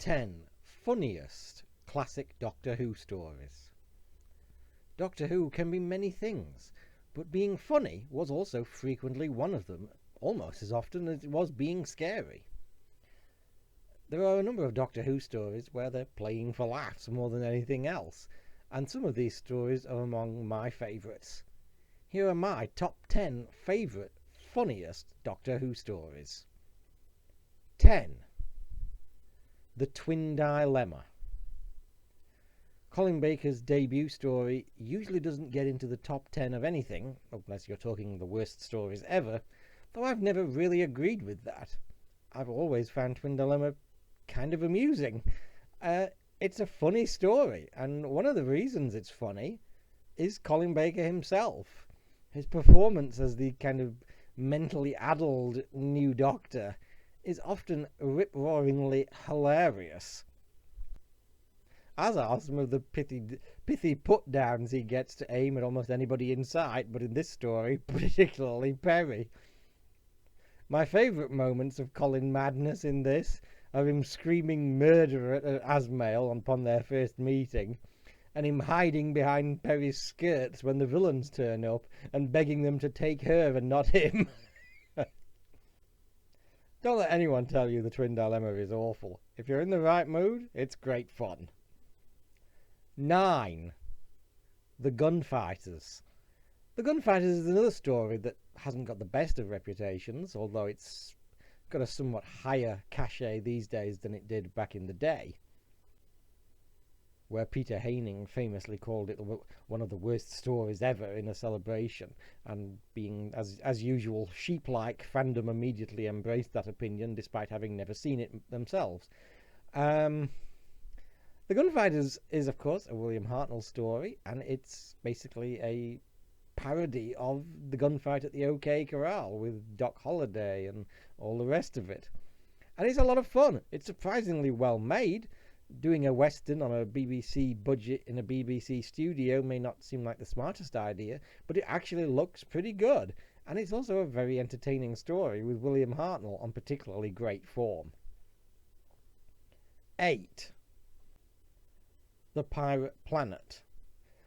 10 Funniest Classic Doctor Who Stories. Doctor Who can be many things, but being funny was also frequently one of them, almost as often as it was being scary. There are a number of Doctor Who stories where they're playing for laughs more than anything else, and some of these stories are among my favourites. Here are my top 10 favourite, funniest Doctor Who stories. 10. The Twin Dilemma. Colin Baker's debut story usually doesn't get into the top 10 of anything, unless you're talking the worst stories ever, though I've never really agreed with that. I've always found Twin Dilemma kind of amusing. It's a funny story, and one of the reasons it's funny is Colin Baker himself. His performance as the kind of mentally addled new Doctor is often rip-roaringly hilarious, as are some of the pithy put-downs he gets to aim at almost anybody in sight, but in this story, particularly Perry. My favourite moments of Colin madness in this are him screaming murder at Asmail upon their first meeting, and him hiding behind Perry's skirts when the villains turn up and begging them to take her and not him. Don't let anyone tell you the Twin Dilemma is awful. If you're in the right mood, it's great fun. 9. The Gunfighters. The Gunfighters is another story that hasn't got the best of reputations, although it's got a somewhat higher cachet these days than it did back in the day, where Peter Haining famously called it one of the worst stories ever in a celebration, and being, as usual, sheep-like, fandom immediately embraced that opinion despite having never seen it themselves. The Gunfighters is, of course, a William Hartnell story, and it's basically a parody of the gunfight at the OK Corral with Doc Holliday and all the rest of it. And it's a lot of fun. It's surprisingly well made. Doing a western on a BBC budget in a BBC studio may not seem like the smartest idea, but it actually looks pretty good. And it's also a very entertaining story with William Hartnell on particularly great form. 8. The Pirate Planet.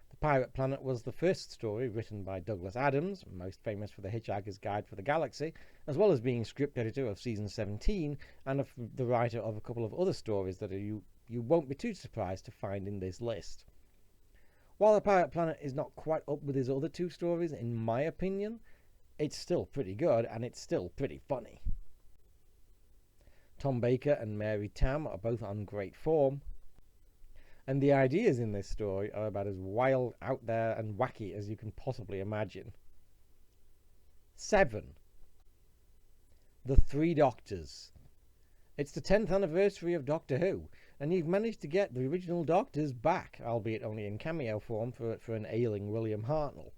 The Pirate Planet was the first story written by Douglas Adams, most famous for The Hitchhiker's Guide for the Galaxy, as well as being script editor of season 17 and the writer of a couple of other stories that you won't be too surprised to find in this list. While The Pirate Planet is not quite up with his other two stories, in my opinion, it's still pretty good and it's still pretty funny. Tom Baker and Mary Tam are both on great form, and the ideas in this story are about as wild, out there, and wacky as you can possibly imagine. 7. The Three Doctors. It's the 10th anniversary of Doctor Who, and you've managed to get the original Doctors back, albeit only in cameo form for an ailing William Hartnell.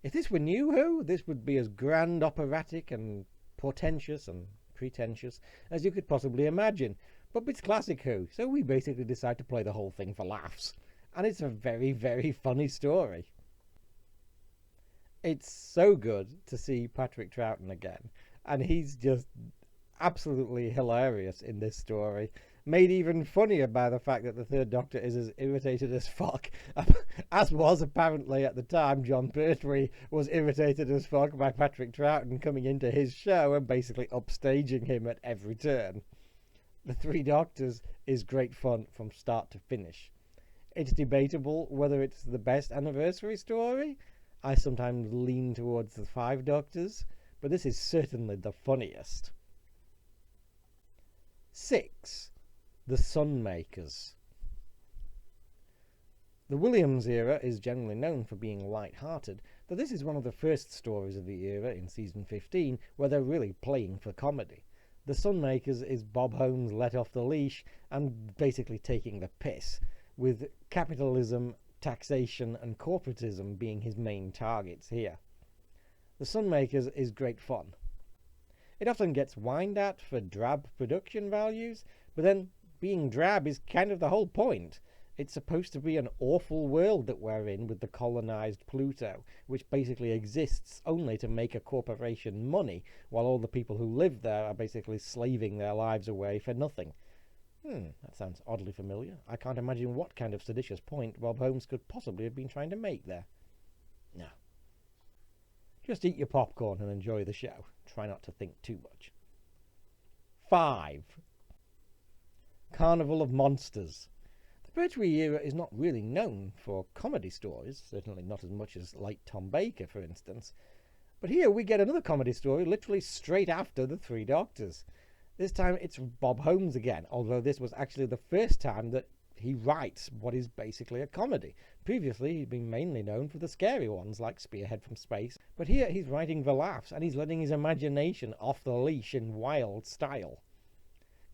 If this were New Who, this would be as grand, operatic, and portentous and pretentious as you could possibly imagine. But it's classic Who, so we basically decide to play the whole thing for laughs. And it's a very, very funny story. It's so good to see Patrick Troughton again, and he's just absolutely hilarious in this story, made even funnier by the fact that the Third Doctor is as irritated as fuck, as was apparently at the time John Pertwee was irritated as fuck by Patrick Troughton coming into his show and basically upstaging him at every turn. The Three Doctors is great fun from start to finish. It's debatable whether it's the best anniversary story. I sometimes lean towards the Five Doctors, but this is certainly the funniest. 6. The Sunmakers. The Williams era is generally known for being light-hearted, though this is one of the first stories of the era in season 15 where they're really playing for comedy. The Sunmakers is Bob Holmes let off the leash and basically taking the piss, with capitalism, taxation and corporatism being his main targets here. The Sunmakers is great fun. It often gets whined at for drab production values, but then being drab is kind of the whole point. It's supposed to be an awful world that we're in with the colonized Pluto, which basically exists only to make a corporation money, while all the people who live there are basically slaving their lives away for nothing. That sounds oddly familiar. I can't imagine what kind of seditious point Bob Holmes could possibly have been trying to make there. No. Just eat your popcorn and enjoy the show. Try not to think too much. 5. Carnival of Monsters. The Pertwee era is not really known for comedy stories, certainly not as much as like Tom Baker, for instance. But here we get another comedy story literally straight after The Three Doctors. This time it's Bob Holmes again, although this was actually the first time that he writes what is basically a comedy. Previously, he'd been mainly known for the scary ones like Spearhead from Space, but here he's writing the laughs and he's letting his imagination off the leash in wild style.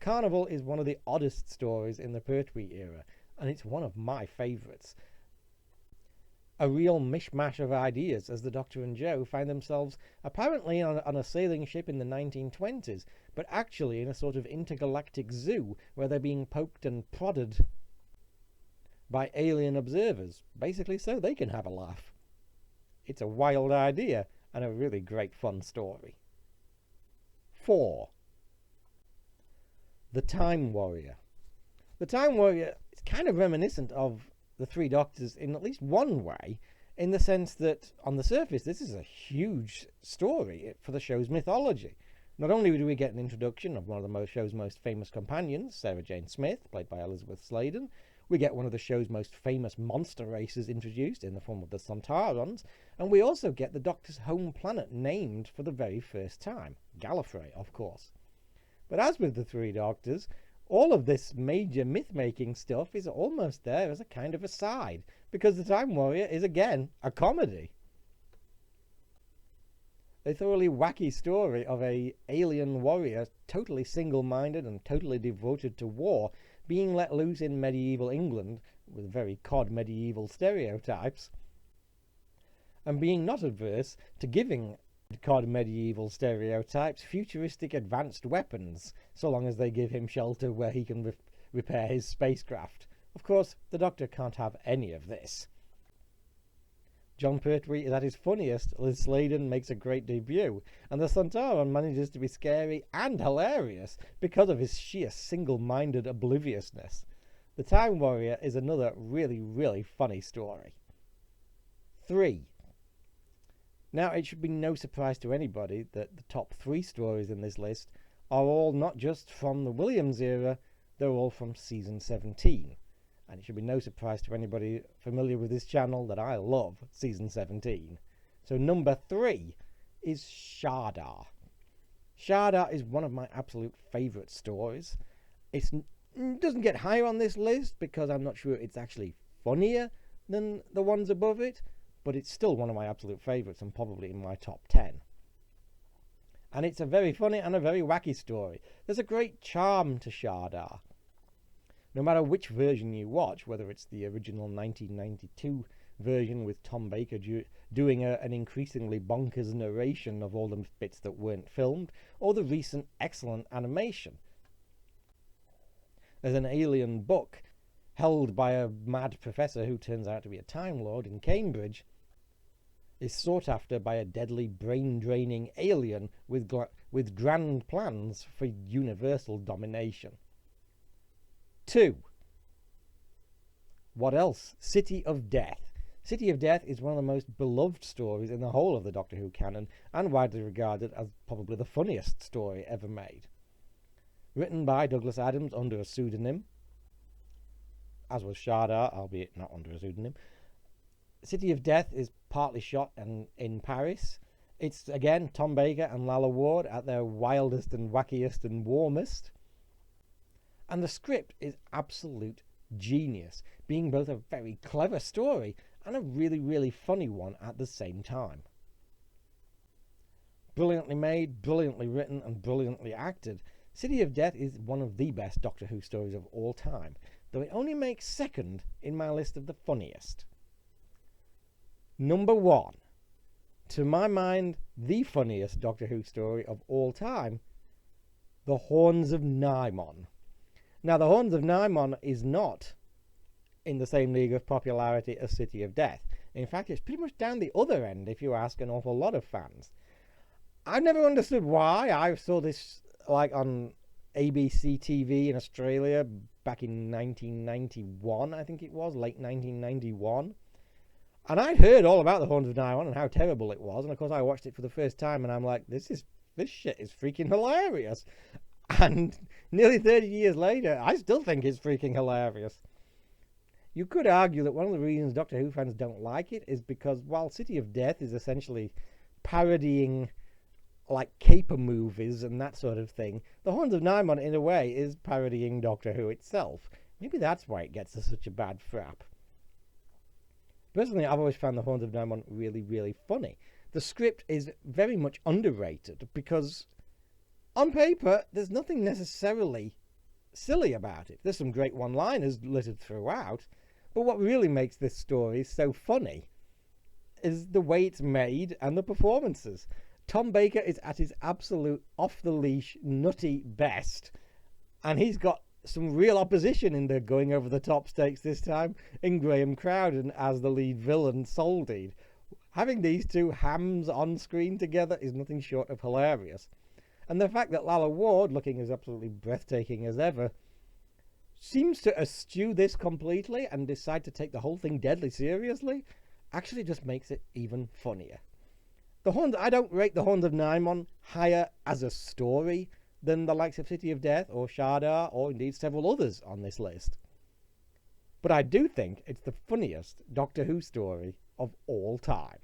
Carnival is one of the oddest stories in the Pertwee era, and it's one of my favourites. A real mishmash of ideas as the Doctor and Joe find themselves apparently on a sailing ship in the 1920s, but actually in a sort of intergalactic zoo where they're being poked and prodded by alien observers, basically so they can have a laugh. It's a wild idea and a really great fun story. 4. The Time Warrior. The Time Warrior is kind of reminiscent of The Three Doctors in at least one way, in the sense that on the surface this is a huge story for the show's mythology. Not only do we get an introduction of one of the show's most famous companions, Sarah Jane Smith, played by Elizabeth Sladen, we get one of the show's most famous monster races introduced in the form of the Sontarans, and we also get the Doctor's home planet named for the very first time, Gallifrey, of course. But as with the Three Doctors, all of this major myth-making stuff is almost there as a kind of aside, because The Time Warrior is, again, a comedy. A thoroughly wacky story of a alien warrior, totally single-minded and totally devoted to war, being let loose in medieval England, with very cod medieval stereotypes, and being not adverse to giving cod medieval stereotypes futuristic advanced weapons, so long as they give him shelter where he can repair his spacecraft. Of course, the Doctor can't have any of this. John Pertwee is at his funniest, Liz Sladen makes a great debut, and the Sontaran manages to be scary and hilarious because of his sheer single-minded obliviousness. The Time Warrior is another really, really funny story. 3. Now, it should be no surprise to anybody that the top 3 stories in this list are all not just from the Williams era, they're all from season 17. And it should be no surprise to anybody familiar with this channel that I love season 17. So number 3 is Sharda. Sharda is one of my absolute favourite stories. It doesn't get higher on this list because I'm not sure it's actually funnier than the ones above it, but it's still one of my absolute favourites and probably in my top 10. And it's a very funny and a very wacky story. There's a great charm to Sharda. No matter which version you watch, whether it's the original 1992 version with Tom Baker doing an increasingly bonkers narration of all the bits that weren't filmed, or the recent excellent animation. There's an alien book held by a mad professor who turns out to be a Time Lord in Cambridge, is sought after by a deadly brain-draining alien with grand plans for universal domination. 2. What else? City of Death. City of Death is one of the most beloved stories in the whole of the Doctor Who canon, and widely regarded as probably the funniest story ever made. Written by Douglas Adams under a pseudonym, as was Sharda, albeit not under a pseudonym. City of Death is partly shot in Paris. It's, again, Tom Baker and Lalla Ward at their wildest and wackiest and warmest. And the script is absolute genius, being both a very clever story and a really, really funny one at the same time. Brilliantly made, brilliantly written, and brilliantly acted, City of Death is one of the best Doctor Who stories of all time, though it only makes second in my list of the funniest. Number 1. To my mind, the funniest Doctor Who story of all time, The Horns of Nymon. Now, The Horns of Nymon is not in the same league of popularity as City of Death. In fact, it's pretty much down the other end if you ask an awful lot of fans. I've never understood why. I saw this on ABC TV in Australia back in 1991, I think it was, late 1991. And I'd heard all about the Horns of Nymon and how terrible it was. And of course, I watched it for the first time, and I'm like, this shit is freaking hilarious. And nearly 30 years later, I still think it's freaking hilarious. You could argue that one of the reasons Doctor Who fans don't like it is because while City of Death is essentially parodying like caper movies and that sort of thing, the Horns of Nymon, in a way, is parodying Doctor Who itself. Maybe that's why it gets such a bad frap. Personally, I've always found the Horns of Nymon really, really funny. The script is very much underrated because, on paper, there's nothing necessarily silly about it. There's some great one-liners littered throughout, but what really makes this story so funny is the way it's made and the performances. Tom Baker is at his absolute off-the-leash, nutty best, and he's got some real opposition in the going over the top stakes this time in Graham Crowden as the lead villain, Soldeed. Having these two hams on screen together is nothing short of hilarious. And the fact that Lalla Ward, looking as absolutely breathtaking as ever, seems to eschew this completely and decide to take the whole thing deadly seriously actually just makes it even funnier. I don't rate the Horns of Nymon higher as a story than the likes of City of Death or Sharda or indeed several others on this list. But I do think it's the funniest Doctor Who story of all time.